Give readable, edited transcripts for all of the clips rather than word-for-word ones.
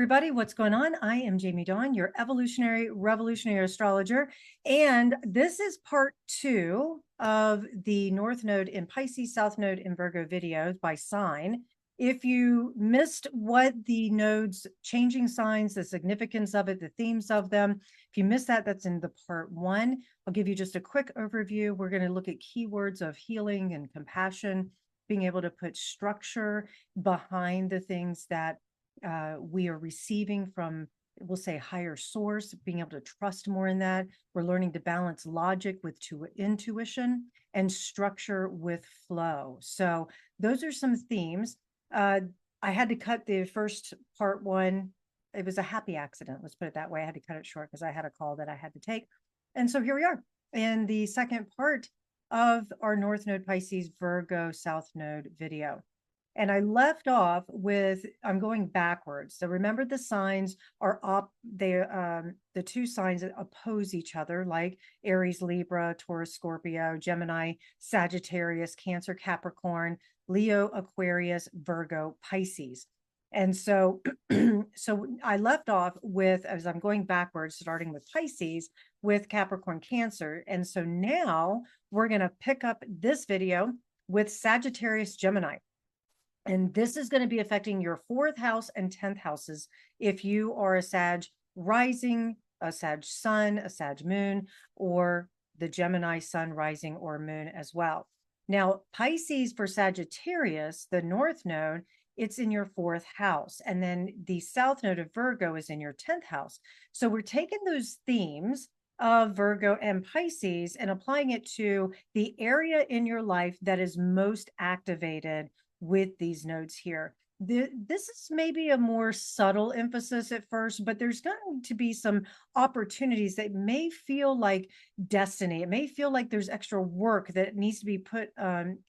everybody, what's going on? I am Jamie Dawn, your evolutionary revolutionary astrologer, and this is part 2 of the North Node in Pisces, South Node in Virgo videos by sign. If you missed what the nodes, changing signs, the significance of it, the themes of them, if you missed that, that's in the part 1. I'll give you just a quick overview. We're going to look at keywords of healing and compassion, being able to put structure behind the things that we are receiving from, we'll say, higher source, being able to trust more in that. We're learning to balance logic with intuition and structure with flow. So those are some themes. I had to cut the first part 1. It was a happy accident. Let's put it that way. I had to cut it short because I had a call that I had to take. And so here we are in the second part of our North Node Pisces Virgo South Node video. And I left off with, I'm going backwards. So remember, the signs are the two signs that oppose each other, like Aries, Libra, Taurus, Scorpio, Gemini, Sagittarius, Cancer, Capricorn, Leo, Aquarius, Virgo, Pisces. And so, so I left off with, as I'm going backwards, starting with Pisces, with Capricorn, Cancer. And so now we're going to pick up this video with Sagittarius, Gemini. And this is going to be affecting your 4th house and 10th houses if you are a Sag rising, a Sag sun, a Sag moon, or the Gemini sun rising or moon as well. Now, Pisces for Sagittarius, the North Node, it's in your 4th house. And then the South Node of Virgo is in your 10th house. So we're taking those themes of Virgo and Pisces and applying it to the area in your life that is most activated with these nodes here. This is maybe a more subtle emphasis at first, but there's going to be some opportunities that may feel like destiny. It may feel like there's extra work that needs to be put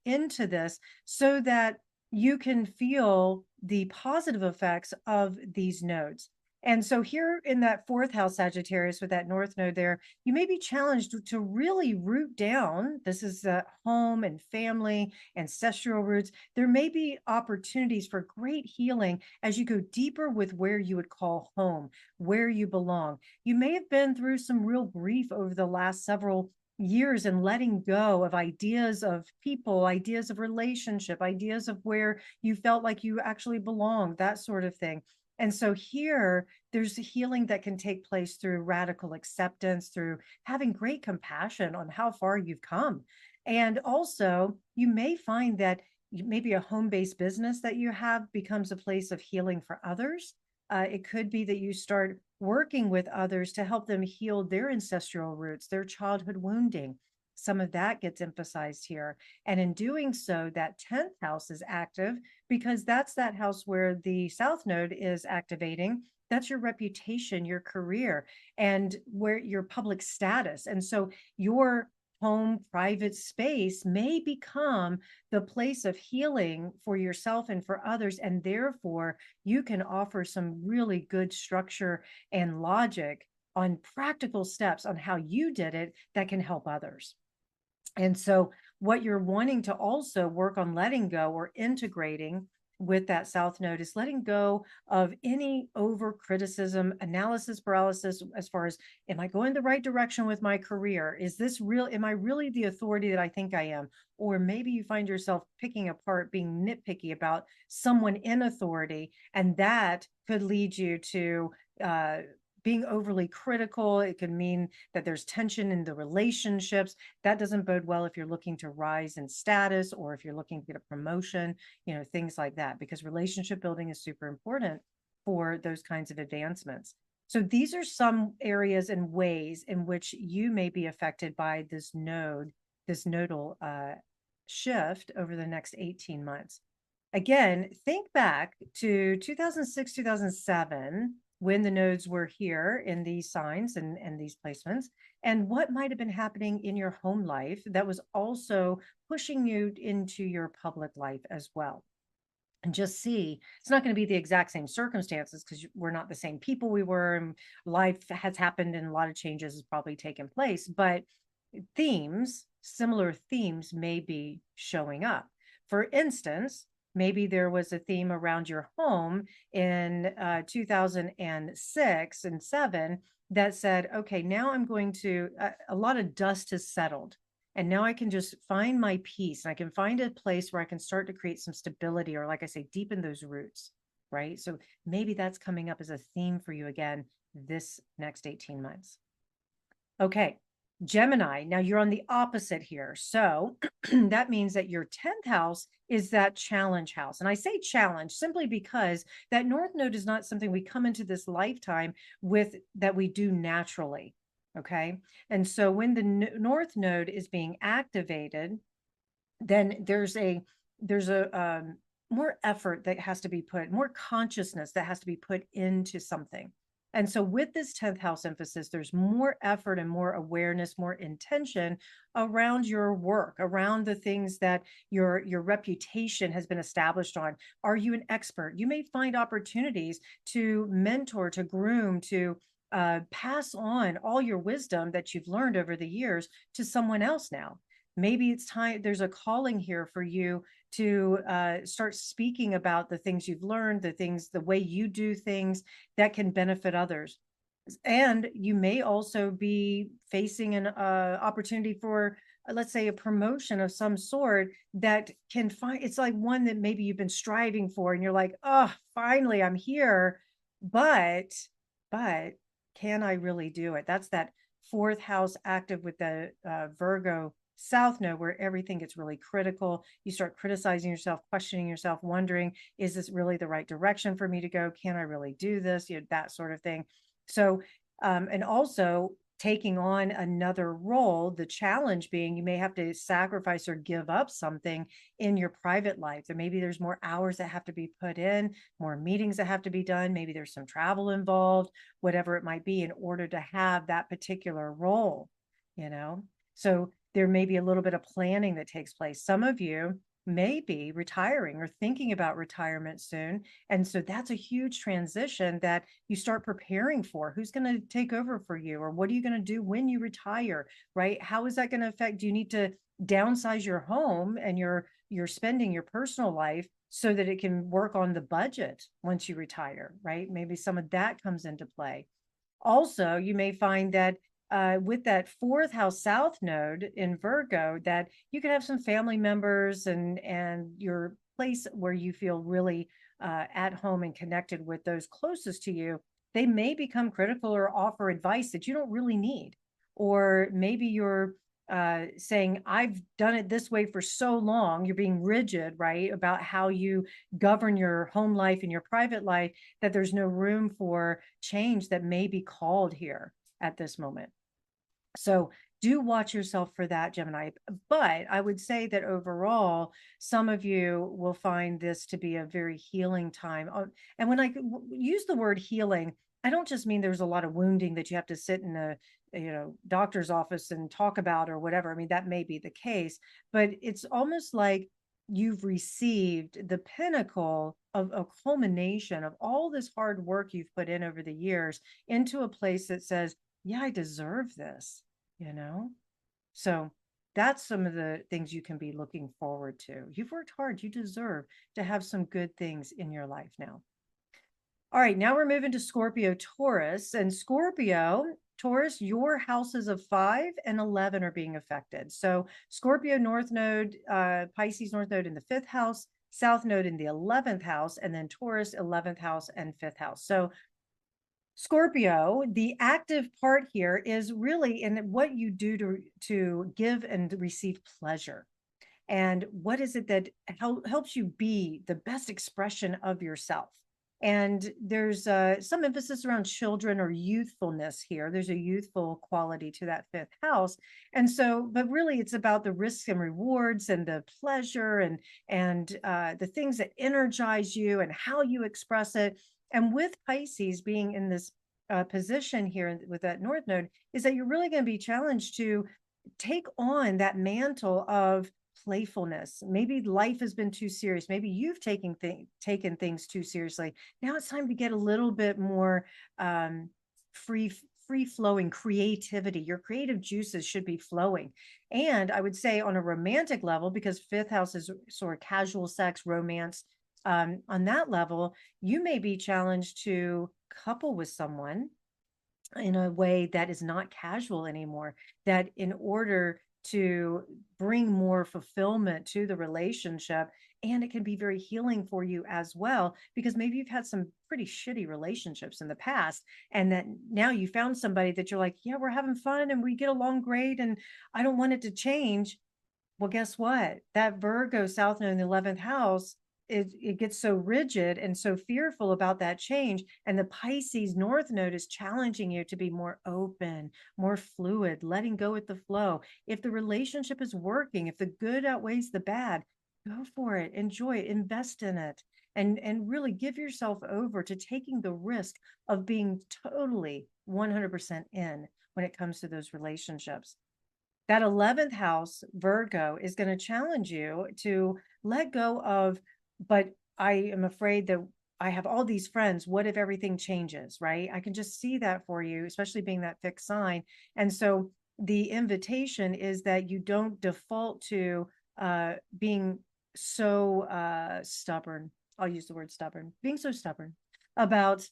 into this so that you can feel the positive effects of these nodes. And so here in that 4th house Sagittarius with that North Node there, you may be challenged to really root down. This is home and family, ancestral roots. There may be opportunities for great healing as you go deeper with where you would call home, where you belong. You may have been through some real grief over the last several years and letting go of ideas of people, ideas of relationship, ideas of where you felt like you actually belonged, that sort of thing. And so here, there's a healing that can take place through radical acceptance, through having great compassion on how far you've come. And also, you may find that maybe a home-based business that you have becomes a place of healing for others. It could be that you start working with others to help them heal their ancestral roots, their childhood wounding. Some of that gets emphasized here. And in doing so, that 10th house is active because that's that house where the South Node is activating. That's your reputation, your career, and where your public status. And so your home, private space may become the place of healing for yourself and for others. And therefore, you can offer some really good structure and logic on practical steps on how you did it that can help others. And so what you're wanting to also work on letting go or integrating with that South Node is letting go of any over criticism, analysis paralysis, as far as, am I going the right direction with my career? Is this real? Am I really the authority that I think I am? Or maybe you find yourself picking apart, being nitpicky about someone in authority, and that could lead you to being overly critical. It can mean that there's tension in the relationships. That doesn't bode well if you're looking to rise in status or if you're looking to get a promotion, things like that, because relationship building is super important for those kinds of advancements. So these are some areas and ways in which you may be affected by this nodal shift over the next 18 months. Again, think back to 2006, 2007, when the nodes were here in these signs and these placements, and what might have been happening in your home life that was also pushing you into your public life as well. And just see, it's not going to be the exact same circumstances because we're not the same people we were, and life has happened and a lot of changes has probably taken place, but similar themes may be showing up. For instance, Maybe there was a theme around your home in 2006 and 7 that said, okay, now I'm going to, a lot of dust has settled. And now I can just find my peace. And I can find a place where I can start to create some stability, or like I say, deepen those roots, right? So maybe that's coming up as a theme for you again this next 18 months. Okay, Gemini, now you're on the opposite here. So that means that your 10th house is that challenge house. And I say challenge simply because that North Node is not something we come into this lifetime with that we do naturally. Okay. And so when the North Node is being activated, then there's a more effort that has to be put, more consciousness that has to be put into something. And so with this 10th house emphasis, there's more effort and more awareness, more intention around your work, around the things that your reputation has been established on. Are you an expert? You may find opportunities to mentor, to groom, to pass on all your wisdom that you've learned over the years to someone else now. Maybe it's time, there's a calling here for you to start speaking about the things you've learned, the things, the way you do things that can benefit others. And you may also be facing an opportunity for, let's say, a promotion of some sort that can find, it's like one that maybe you've been striving for and you're like, oh, finally I'm here. But can I really do it? That's that fourth house active with the Virgo South Node, where everything gets really critical. You start criticizing yourself, questioning yourself, wondering, is this really the right direction for me to go? Can I really do this? You know, that sort of thing. So, and also taking on another role, the challenge being you may have to sacrifice or give up something in your private life. Or maybe there's more hours that have to be put in, more meetings that have to be done. Maybe there's some travel involved, whatever it might be, in order to have that particular role, you know? So there may be a little bit of planning that takes place. Some of you may be retiring or thinking about retirement soon. And so that's a huge transition that you start preparing for. Who's going to take over for you? Or what are you going to do when you retire, right? How is that going to affect? Do you need to downsize your home and your spending, your personal life, so that it can work on the budget once you retire, right? Maybe some of that comes into play. Also, you may find that with that fourth house south node in Virgo, that you could have some family members and your place where you feel really at home and connected with those closest to you. They may become critical or offer advice that you don't really need. Or maybe you're saying, I've done it this way for so long. You're being rigid, right, about how you govern your home life and your private life, that there's no room for change that may be called here at this moment. So do watch yourself for that, Gemini. But I would say that overall, some of you will find this to be a very healing time. And when I use the word healing, I don't just mean there's a lot of wounding that you have to sit in a doctor's office and talk about or whatever. I mean, that may be the case, but it's almost like you've received the pinnacle of a culmination of all this hard work you've put in over the years into a place that says, yeah, I deserve this, you know? So that's some of the things you can be looking forward to. You've worked hard. You deserve to have some good things in your life now. All right, now we're moving to Scorpio, Taurus. And Scorpio, Taurus, your houses of 5 and 11 are being affected. So Scorpio North Node, Pisces North Node in the 5th house, South Node in the 11th house, and then Taurus 11th house and 5th house. So Scorpio, the active part here is really in what you do to give and receive pleasure. And what is it that helps you be the best expression of yourself? And there's some emphasis around children or youthfulness here. There's a youthful quality to that 5th house. And so, but really it's about the risks and rewards and the pleasure and the things that energize you and how you express it. And with Pisces being in this position here with that North Node, is that you're really going to be challenged to take on that mantle of playfulness. Maybe life has been too serious. Maybe you've taken things too seriously. Now it's time to get a little bit more free free flowing creativity. Your creative juices should be flowing. And I would say on a romantic level, because fifth house is sort of casual sex, romance, on that level, you may be challenged to couple with someone in a way that is not casual anymore, that in order to bring more fulfillment to the relationship, and it can be very healing for you as well, because maybe you've had some pretty shitty relationships in the past, and that now you found somebody that you're like, yeah, we're having fun and we get along great and I don't want it to change. Well, guess what? That Virgo South Node in the 11th house, it gets so rigid and so fearful about that change. And the Pisces North Node is challenging you to be more open, more fluid, letting go with the flow. If the relationship is working, if the good outweighs the bad, go for it, enjoy it, invest in it, and really give yourself over to taking the risk of being totally 100% in when it comes to those relationships. That 11th house, Virgo, is going to challenge you to let go of, but I am afraid that I have all these friends. What if everything changes, right? I can just see that for you, especially being that fixed sign. And so the invitation is that you don't default to being so stubborn. I'll use the word stubborn, being so stubborn about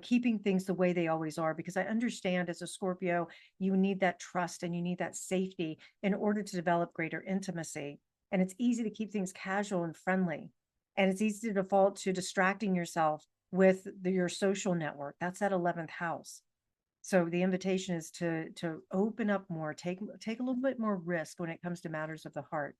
keeping things the way they always are, because I understand as a Scorpio, you need that trust and you need that safety in order to develop greater intimacy. And it's easy to keep things casual and friendly. And it's easy to default to distracting yourself with your social network. That's that 11th house. So the invitation is to open up more, take a little bit more risk when it comes to matters of the heart.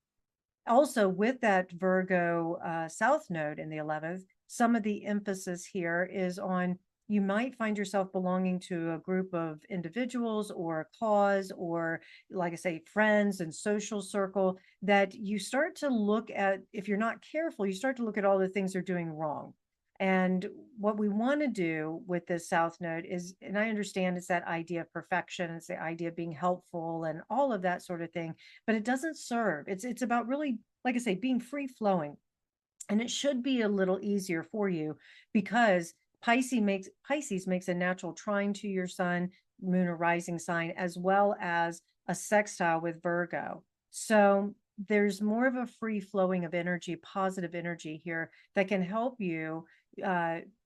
Also, with that Virgo South Node in the 11th, some of the emphasis here is on, you might find yourself belonging to a group of individuals or a cause, or like I say, friends and social circle, that you start to look at, if you're not careful, you start to look at all the things they're doing wrong. And what we want to do with this South Node is, and I understand it's that idea of perfection, it's the idea of being helpful and all of that sort of thing, but it doesn't serve. It's about really, like I say, being free flowing. And it should be a little easier for you, because Pisces makes a natural trine to your sun, moon, or rising sign, as well as a sextile with Virgo. So there's more of a free flowing of energy, positive energy here that can help you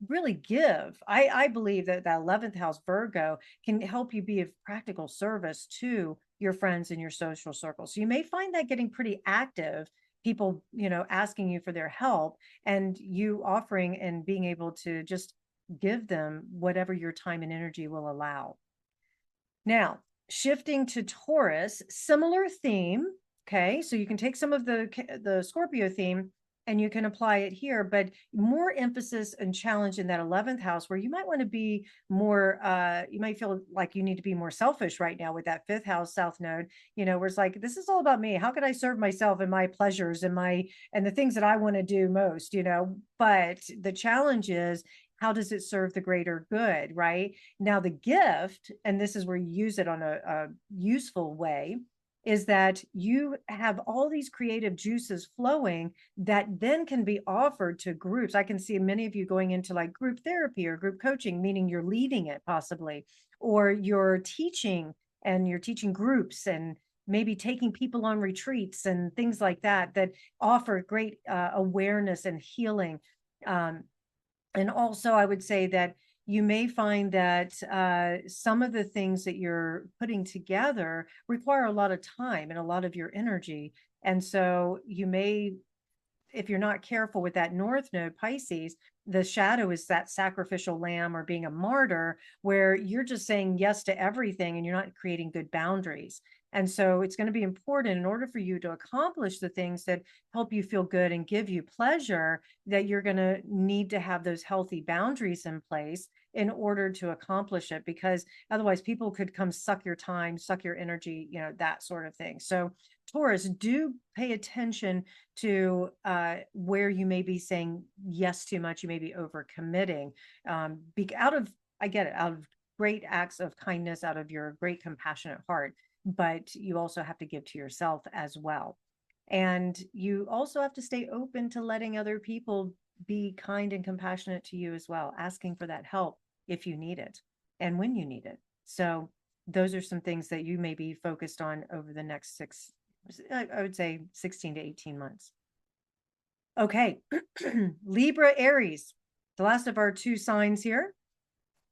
really give. I believe that that 11th house Virgo can help you be of practical service to your friends and your social circle. So you may find that getting pretty active, people asking you for their help, and you offering and being able to just give them whatever your time and energy will allow. Now, shifting to Taurus, similar theme. Okay, so you can take some of the Scorpio theme and you can apply it here, but more emphasis and challenge in that 11th house, where you might want to be more, you might feel like you need to be more selfish right now with that 5th house South Node, where it's like, this is all about me. How can I serve myself and my pleasures and the things that I want to do most, but the challenge is, how does it serve the greater good, right? Now, the gift, and this is where you use it on a useful way, is that you have all these creative juices flowing that then can be offered to groups. I can see many of you going into like group therapy or group coaching, meaning you're leading it possibly, or you're teaching and you're teaching groups and maybe taking people on retreats and things like that, that offer great awareness and healing. And also, I would say that you may find that some of the things that you're putting together require a lot of time and a lot of your energy. And so you may, if you're not careful with that North Node Pisces, the shadow is that sacrificial lamb or being a martyr, where you're just saying yes to everything and you're not creating good boundaries. And so it's going to be important, in order for you to accomplish the things that help you feel good and give you pleasure, that you're going to need to have those healthy boundaries in place in order to accomplish it, because otherwise people could come suck your time, suck your energy, that sort of thing. So Taurus, do pay attention to where you may be saying yes too much. You may be overcommitting I get it, out of great acts of kindness, out of your great compassionate heart, but you also have to give to yourself as well. And you also have to stay open to letting other people be kind and compassionate to you as well, asking for that help if you need it and when you need it. So those are some things that you may be focused on over the next I would say 16 to 18 months. Okay, Libra, Aries, the last of our two signs here.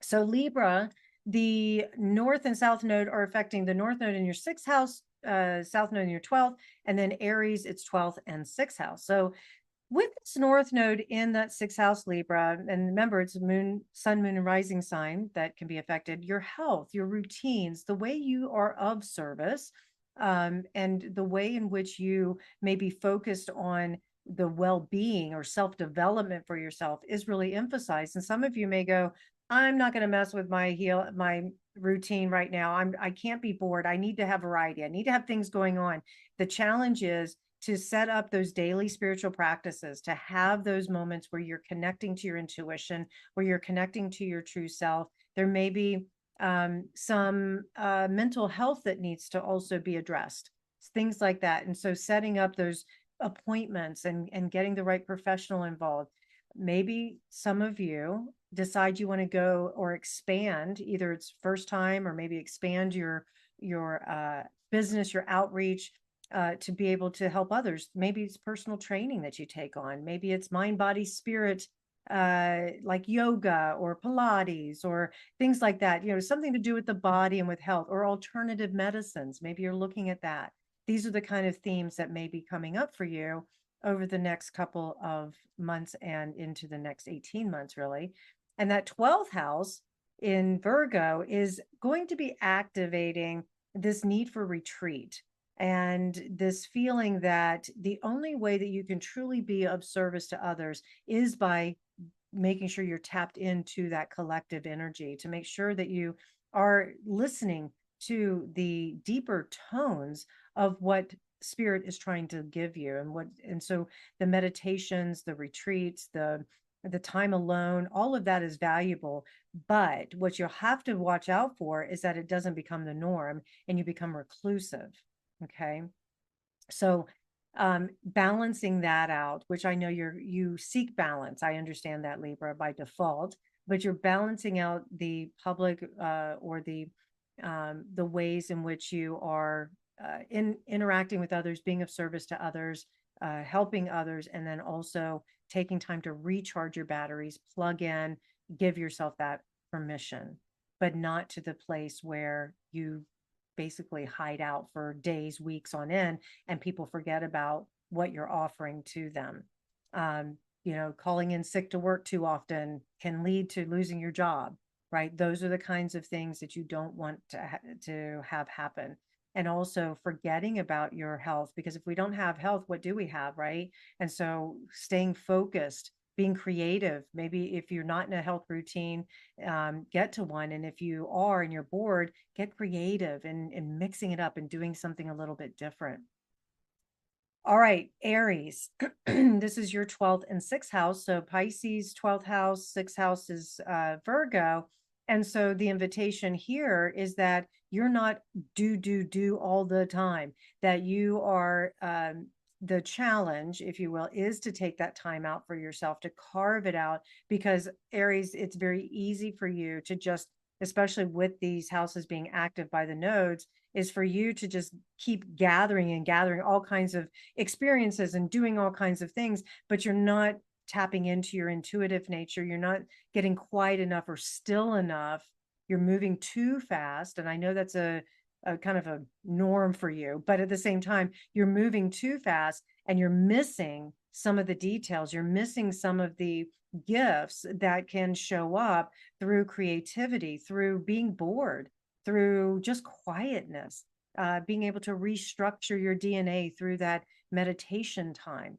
So Libra, the north and south node are affecting the north node in your sixth house, south node in your 12th, and then Aries, it's 12th and sixth house. So with this north node in that sixth house Libra, and remember it's moon, sun, moon, and rising sign that can be affected, your health, your routines, the way you are of service, and the way in which you may be focused on the well-being or self-development for yourself is really emphasized. And some of you may go, I'm not going to mess with my routine right now. I can't be bored. I need to have variety. I need to have things going on. The challenge is to set up those daily spiritual practices, to have those moments where you're connecting to your intuition, where you're connecting to your true self. There may be some mental health that needs to also be addressed, things like that. And so setting up those appointments and getting the right professional involved. Maybe some of you decide you want to go or expand, either it's first time or maybe expand your business, your outreach, to be able to help others. Maybe it's personal training that you take on. Maybe it's mind, body, spirit, like yoga or Pilates or things like that, something to do with the body and with health, or alternative medicines. Maybe you're looking at that. These are the kind of themes that may be coming up for you over the next couple of months and into the next 18 months, really. And that 12th house in Virgo is going to be activating this need for retreat and this feeling that the only way that you can truly be of service to others is by making sure you're tapped into that collective energy, to make sure that you are listening to the deeper tones of what spirit is trying to give you. And so the meditations, the retreats, the time alone, all of that is valuable. But what you'll have to watch out for is that it doesn't become the norm and you become reclusive. Okay. So balancing that out, which I know you seek balance. I understand that, Libra, by default, but you're balancing out the public or the ways in which you are interacting with others, being of service to others, helping others, and then also taking time to recharge your batteries, plug in, give yourself that permission, but not to the place where you basically hide out for days, weeks on end, and people forget about what you're offering to them. Calling in sick to work too often can lead to losing your job, right? Those are the kinds of things that you don't want to have happen. And also forgetting about your health, because if we don't have health, what do we have, right? And so staying focused, being creative. Maybe if you're not in a health routine, get to one. And if you are and you're bored, get creative and mixing it up and doing something a little bit different. All right, Aries, this is your 12th and 6th house. So Pisces, 12th house, 6th house is Virgo. And so the invitation here is that you're not do all the time, that you are, the challenge, if you will, is to take that time out for yourself, to carve it out, because Aries, it's very easy for you to just, especially with these houses being active by the nodes, is for you to just keep gathering and gathering all kinds of experiences and doing all kinds of things, but you're not tapping into your intuitive nature. You're not getting quiet enough or still enough. You're moving too fast. And I know that's a kind of a norm for you, but at the same time, you're moving too fast and you're missing some of the details. You're missing some of the gifts that can show up through creativity, through being bored, through just quietness, being able to restructure your DNA through that meditation time,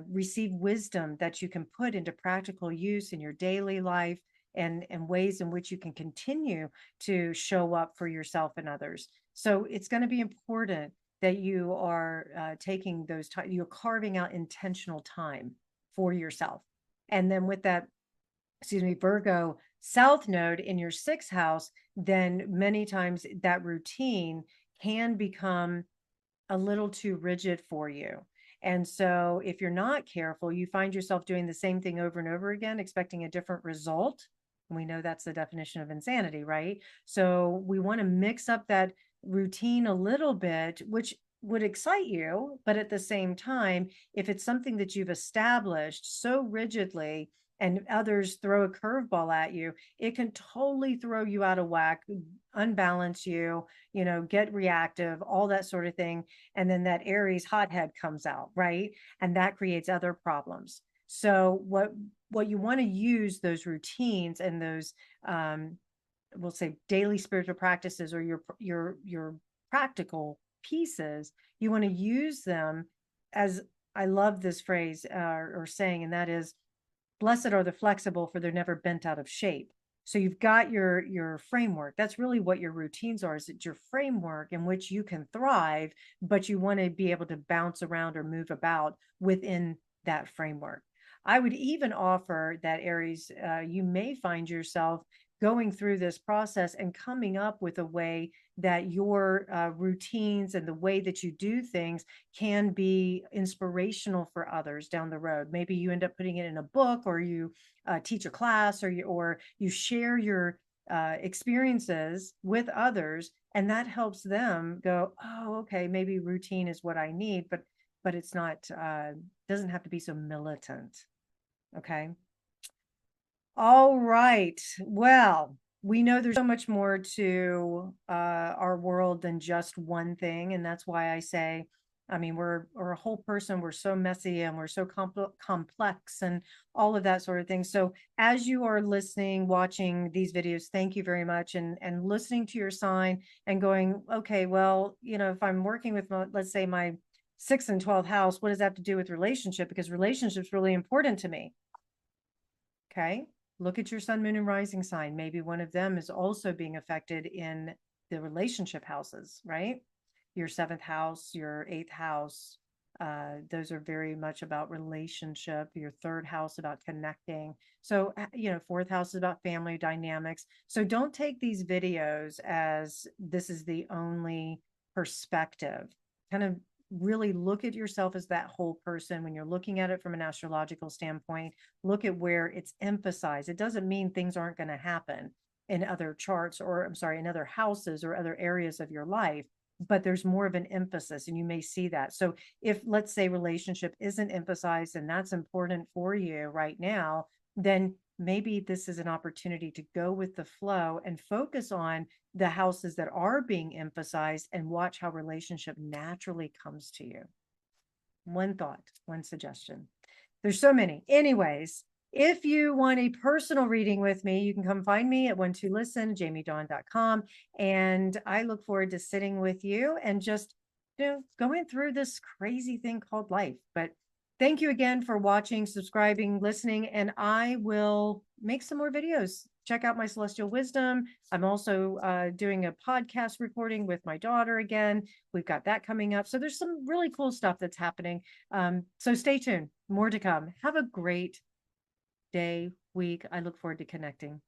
receive wisdom that you can put into practical use in your daily life, and ways in which you can continue to show up for yourself and others. So it's going to be important that you are taking those time, you're carving out intentional time for yourself. And then with that, Virgo South node in your 6th house, then many times that routine can become a little too rigid for you. And so if you're not careful, you find yourself doing the same thing over and over again, expecting a different result. We know that's the definition of insanity, right? So we want to mix up that routine a little bit, which would excite you, but at the same time, if it's something that you've established so rigidly and others throw a curveball at you, it can totally throw you out of whack, unbalance you, get reactive, all that sort of thing. And then that Aries hothead comes out, right? And that creates other problems. So what you want to use those routines and those we'll say daily spiritual practices, or your practical pieces, you want to use them as, I love this phrase or saying, and that is, blessed are the flexible, for they're never bent out of shape. So you've got your framework. That's really what your routines are, is it's your framework in which you can thrive, but you want to be able to bounce around or move about within that framework. I would even offer that, Aries, you may find yourself going through this process and coming up with a way that your routines and the way that you do things can be inspirational for others down the road. Maybe you end up putting it in a book, or you teach a class, or you share your experiences with others, and that helps them go, oh, okay, maybe routine is what I need, but it's not, doesn't have to be so militant. Okay. All right. Well, we know there's so much more to our world than just one thing. And that's why I say, I mean, we're a whole person. We're so messy and we're so complex and all of that sort of thing. So as you are listening, watching these videos, thank you very much. And listening to your sign and going, okay, well, if I'm working with, let's say, my 6th and 12th house, what does that have to do with relationship? Because relationship's really important to me. Okay. Look at your sun, moon, and rising sign. Maybe one of them is also being affected in the relationship houses, right? Your 7th house, your 8th house, those are very much about relationship. Your 3rd house about connecting. So, 4th house is about family dynamics. So don't take these videos as this is the only perspective. Kind of really look at yourself as that whole person. When you're looking at it from an astrological standpoint, look at where it's emphasized. It doesn't mean things aren't going to happen in other charts, or I'm sorry, in other houses or other areas of your life, but there's more of an emphasis, and you may see that. So if, let's say, relationship isn't emphasized and that's important for you right now, then maybe this is an opportunity to go with the flow and focus on the houses that are being emphasized and watch how relationship naturally comes to you. One thought, one suggestion. There's so many. Anyways, if you want a personal reading with me, you can come find me at 12listen, jamiedawn.com. And I look forward to sitting with you and just, going through this crazy thing called life. But thank you again for watching, subscribing, listening, and I will make some more videos. Check out my celestial wisdom. I'm also doing a podcast recording with my daughter again. We've got that coming up. So there's some really cool stuff that's happening. So stay tuned. More to come. Have a great day, week. I look forward to connecting.